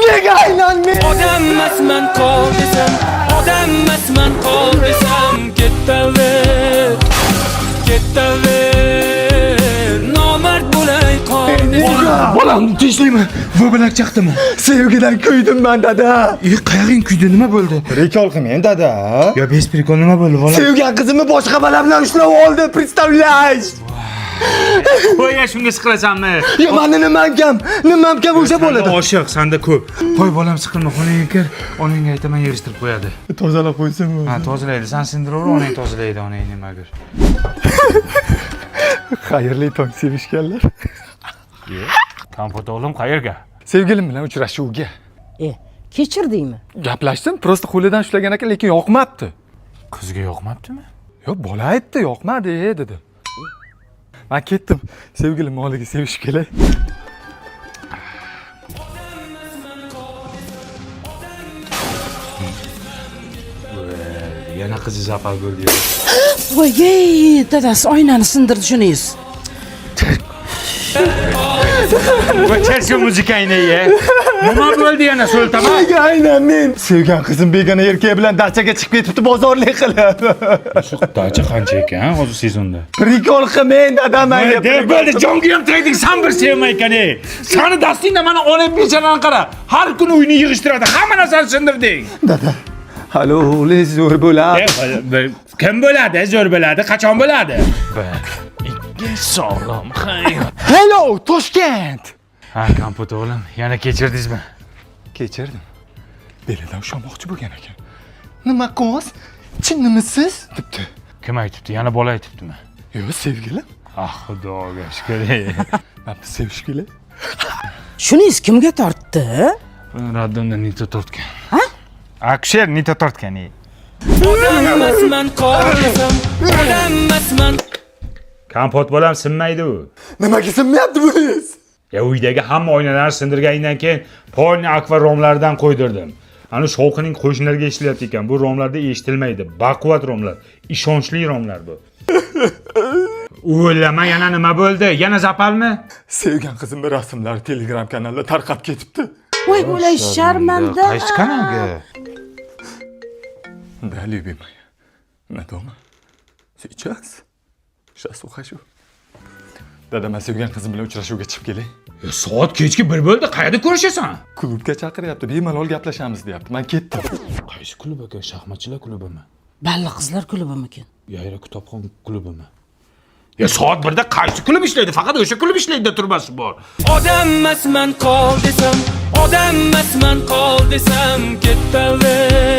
Nega aylanmaydi? Odammasman qol desam, odammasman qol desam, ketaver, ketaver, nomard bo'lay qol desam. Bolamni tinchlikmi? Bu bilan chaqdimi? Sevgidan kuydim ben dada. Qayerga kuydi, nima bo'ldi? Rekol qilmang dada. Yo, bez prikol nima bo'ldi, bolam? Sevgan qizimni boshqa bola bilan ushlab oldi, представляешь? Qo'ya, shunga siqilasanmi? Yo, meni nimam kam o'sha bo'ladi. Oshiq, senda ko'p. Qo'y, bolam, siqilma, xonangga kir. Onangga aytaman, yig'ishtirib qo'yadi. Tozalab qo'ysin. Ha, tozalaydi. Sen sindiraver, onang tozalaydi, onang nima gir. Xayrli tong sevishganlar. Kompot o'g'lim qayerga? Sevgilim bilan uchrashuvga. Kechirdingmi? Gaplashdim, prosta qo'lidan ushlagan ekan, lekin yoqmabdi. Qizga yoqmabdimi? Yo, bola aytdi, yoqmadi dedi. Men ketdim. Sevgilim oldiga sevishib kelay. Yana qizi zapal bo'ldi. Voy, dadasi oynani sindirdi shunisiz. Ko'char shu muzikangni ye. Nima bo'ldi yana so'ltama? Aynan men. Sevgan qizim begona erkak bilan dachaga chiqib ketibdi bozorlik qilib. Shu dacha qancha ekan hozir sezonda? Prikol qilmang dadam mayli. Bo'ldi, jonga ham tegdik, sen bir sevmay ekan. Seni dastingda mana onam bechadan qara. Har kuni uyni yig'ishtiradi, hamma narsani sindirding. Dada. Halo, o'g'lingiz zo'r bo'ladi. Kim bo'ladi? Zo'r bo'ladi. Qachon bo'ladi? Sog'lom hayot. Hello, Toshkent. Ha, kompot o'g'lim, yana kechirdingizmi? Kechirdim. Belidan ushlamoqchi bo'lgan ekan. Nima qos? Chinnimisiz? debdi. Kim aytibdi? Yana bola aytibdimi? Yo, sevgilim. Ah, xudoga shukr. Men sevishib kelay. Shunisiz kimga tortdi? Raddimda nito tortgan. Ha? Aksher nito tortgan. Odammasman qol desam, odammasman. Kompot bo'lam sinmaydi u. Nimaga sinmayapti buningiz? Ya uydagi hamma oynalarni sindirgandan keyin polni akva romlardan qo'ydirdim. Ana shovqining qo'shnilarga eshityapti ekan. Bu romlarda eshitilmaydi. Baquvvat romlar, ishonchli romlar bu. O'ylama, yana nima bo'ldi? Yana zapalmi? Sevgan qizimning rasmlari Telegram kanalida tarqab ketibdi. Voy, bo'lay sharmanda. Qaysi kanalga? Да, любимая. На дома? Сейчас? Сейчас ухожу. Dada, men sevgan qizim bilan uchrashuvga chiqib kelay. Soat kechki 1 bo'ldi. Qayerda ko'rishasan? Klubga chaqiryapti. Bemalol gaplashamiz deyapti. Men ketdim. Qaysi klub aka? Shaxmatchilar klubimi? Balla qizlar klubimikin? Yayra kitobxon klubimi? Ya soat 1da qaysi klub ishlaydi? Faqat o'sha klub ishlaydi, turbasi bor. Odammasman qol desam, odammasman qol desam, ketaver,